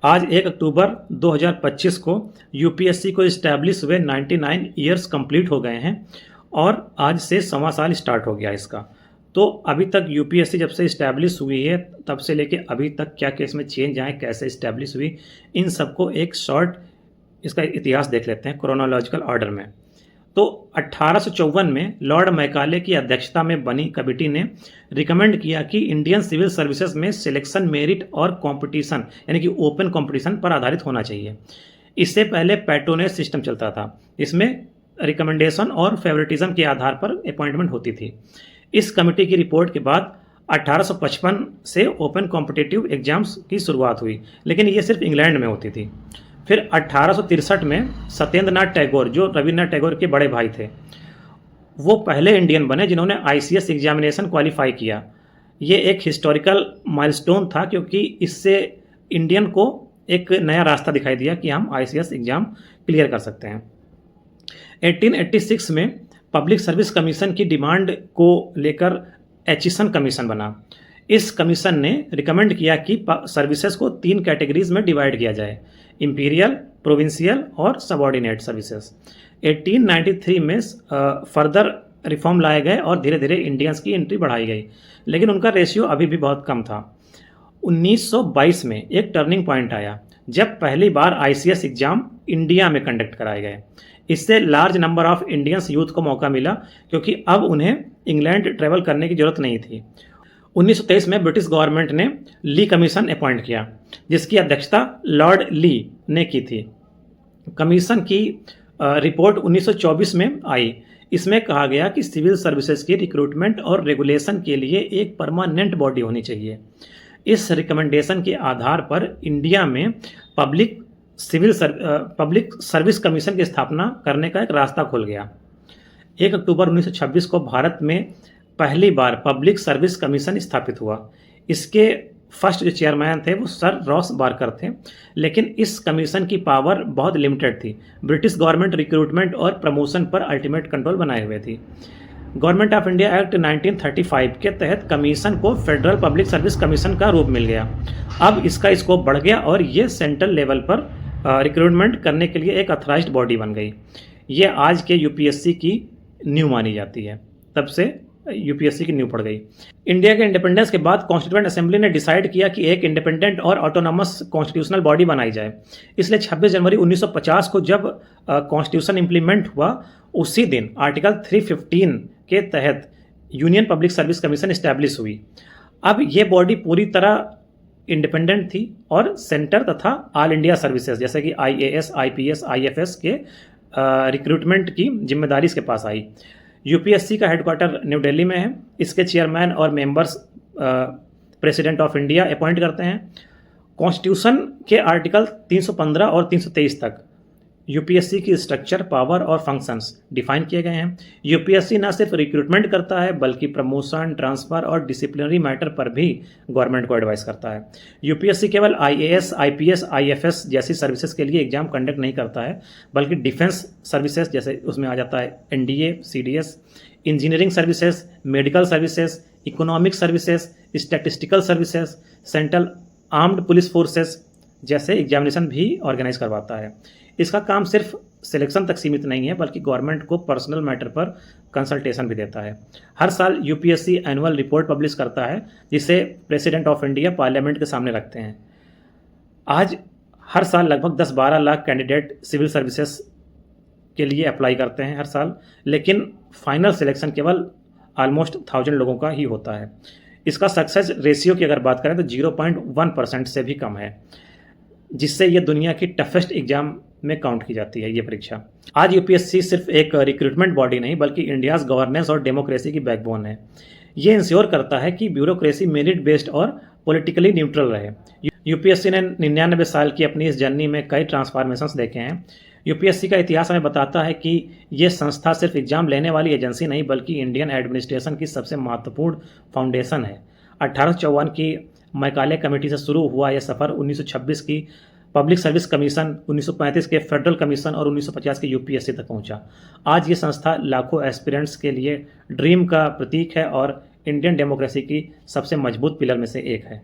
आज 1 अक्टूबर 2025 को यूपीएससी को इस्टेब्लिश हुए 99 ईयर्स कंप्लीट हो गए हैं और आज से सवा साल स्टार्ट हो गया इसका। तो अभी तक यूपीएससी जब से इस्टेब्लिश हुई है तब से लेके अभी तक क्या क्या इसमें चेंज आए, कैसे इस्टेब्लिश हुई, इन सबको एक शॉर्ट इसका इतिहास देख लेते हैं क्रोनोलॉजिकल ऑर्डर में। तो 1854 में लॉर्ड मैकाले की अध्यक्षता में बनी कमेटी ने रिकमेंड किया कि इंडियन सिविल सर्विसेज में सिलेक्शन मेरिट और कंपटीशन यानी कि ओपन कंपटीशन पर आधारित होना चाहिए। इससे पहले पैट्रोनेज सिस्टम चलता था, इसमें रिकमेंडेशन और फेवरेटिज्म के आधार पर अपॉइंटमेंट होती थी। इस कमेटी की रिपोर्ट के बाद 1855 से ओपन कॉम्पिटिटिव एग्जाम्स की शुरुआत हुई, लेकिन ये सिर्फ इंग्लैंड में होती थी। फिर 1863 में सत्येंद्र नाथ टैगोर, जो रविन्द्रनाथ टैगोर के बड़े भाई थे, वो पहले इंडियन बने जिन्होंने आईसीएस एग्जामिनेशन क्वालिफाई किया। ये एक हिस्टोरिकल माइलस्टोन था क्योंकि इससे इंडियन को एक नया रास्ता दिखाई दिया कि हम आईसीएस एग्जाम क्लियर कर सकते हैं। 1886 में पब्लिक सर्विस कमीशन की डिमांड को लेकर एचिसन कमीशन बना। इस कमीशन ने रिकमेंड किया कि सर्विसेज को 3 कैटेगरीज में डिवाइड किया जाए: इंपीरियल, प्रोविंशियल और सबऑर्डिनेट सर्विसेज। 1893 में फर्दर रिफॉर्म लाए गए और धीरे धीरे इंडियंस की एंट्री बढ़ाई गई, लेकिन उनका रेशियो अभी भी बहुत कम था। 1922 में एक टर्निंग पॉइंट आया जब पहली बार आईसीएस एग्जाम इंडिया में कंडक्ट कराए गए। इससे large number of Indians youth को मौका मिला क्योंकि अब उन्हें इंग्लैंड ट्रेवल करने की जरूरत नहीं थी। 1923 में ब्रिटिश गवर्नमेंट ने ली कमीशन अपॉइंट किया, जिसकी अध्यक्षता लॉर्ड ली ने की थी। कमीशन की रिपोर्ट 1924 में आई। इसमें कहा गया कि सिविल सर्विसेज की रिक्रूटमेंट और रेगुलेशन के लिए एक परमानेंट बॉडी होनी चाहिए। इस रिकमेंडेशन के आधार पर इंडिया में पब्लिक सर्विस कमीशन की स्थापना करने का एक रास्ता खुल गया। 1 अक्टूबर 1926 को भारत में पहली बार पब्लिक सर्विस कमीशन स्थापित हुआ। इसके फर्स्ट जो चेयरमैन थे वो सर रॉस बार्कर थे, लेकिन इस कमीशन की पावर बहुत लिमिटेड थी। ब्रिटिश गवर्नमेंट रिक्रूटमेंट और प्रमोशन पर अल्टीमेट कंट्रोल बनाए हुए थी। गवर्नमेंट ऑफ इंडिया एक्ट 1935 के तहत कमीशन को फेडरल पब्लिक सर्विस कमीशन का रूप मिल गया। अब इसका स्कोप बढ़ गया और ये सेंट्रल लेवल पर रिक्रूटमेंट करने के लिए एक अथराइज्ड बॉडी बन गई। ये आज के यूपीएससी की नींव मानी जाती है। तब से यूपीएससी की नींव पड़ गई। इंडिया के इंडिपेंडेंस के बाद कॉन्स्टिट्यूएंट असेंबली ने डिसाइड किया कि एक इंडिपेंडेंट और ऑटोनॉमस कॉन्स्टिट्यूशनल बॉडी बनाई जाए। इसलिए 26 जनवरी 1950 को जब कॉन्स्टिट्यूशन इंप्लीमेंट हुआ, उसी दिन आर्टिकल 315 के तहत union public service commission establish हुई। अब ये बॉडी पूरी तरह इंडिपेंडेंट थी और सेंटर तथा ऑल इंडिया सर्विसेज जैसे कि आईएएस, आईपीएस, आईएफएस के रिक्रूटमेंट की जिम्मेदारी इसके पास आई। यूपीएससी का हेडक्वार्टर न्यू दिल्ली में है। इसके चेयरमैन और members president of India appoint करते हैं। कॉन्स्टिट्यूशन के आर्टिकल 315 और 323 तक यूपीएससी की स्ट्रक्चर, पावर और फंक्शंस डिफाइन किए गए हैं। यूपीएससी न सिर्फ रिक्रूटमेंट करता है बल्कि प्रमोशन, ट्रांसफर और डिसिप्लिनरी मैटर पर भी गवर्नमेंट को एडवाइस करता है। यूपीएससी केवल आईएएस, आईपीएस, आईएफएस जैसी सर्विसेज के लिए एग्जाम कंडक्ट नहीं करता है, बल्कि डिफेंस सर्विसेज जैसे उसमें आ जाता है NDA, CDS, engineering services, medical services, economic services, statistical services, central armed police forces जैसे एग्जामिनेशन भी ऑर्गेनाइज करवाता है। इसका काम सिर्फ सिलेक्शन तक सीमित नहीं है बल्कि गवर्नमेंट को पर्सनल मैटर पर कंसल्टेशन भी देता है। हर साल यूपीएससी एनुअल रिपोर्ट पब्लिश करता है जिसे प्रेसिडेंट ऑफ इंडिया पार्लियामेंट के सामने रखते हैं। आज हर साल लगभग 10-12 लाख कैंडिडेट सिविल सर्विसेज के लिए अप्लाई करते हैं हर साल, लेकिन फाइनल सिलेक्शन केवल ऑलमोस्ट 1000 लोगों का ही होता है। इसका सक्सेस रेशियो की अगर बात करें तो 0.1% से भी कम है, जिससे ये दुनिया की टफेस्ट एग्जाम में काउंट की जाती है ये परीक्षा। आज यूपीएससी सिर्फ एक रिक्रूटमेंट बॉडी नहीं बल्कि इंडियाज गवर्नेंस और डेमोक्रेसी की बैकबोन है। ये इंश्योर करता है कि ब्यूरोक्रेसी मेरिट बेस्ड और पॉलिटिकली न्यूट्रल रहे। यूपीएससी ने 99 साल की अपनी इस जर्नी में कई ट्रांसफॉर्मेशंस देखे हैं। यूपीएससी का इतिहास हमें बताता है कि ये संस्था सिर्फ एग्जाम लेने वाली एजेंसी नहीं बल्कि इंडियन एडमिनिस्ट्रेशन की सबसे महत्वपूर्ण फाउंडेशन है। 1854 की मैकाले कमेटी से शुरू हुआ यह सफ़र 1926 की पब्लिक सर्विस कमीशन, 1935 के फेडरल कमीशन और 1950 के यूपीएससी तक पहुंचा। आज ये संस्था लाखों एस्पिरेंट्स के लिए ड्रीम का प्रतीक है और इंडियन डेमोक्रेसी की सबसे मजबूत पिलर में से एक है।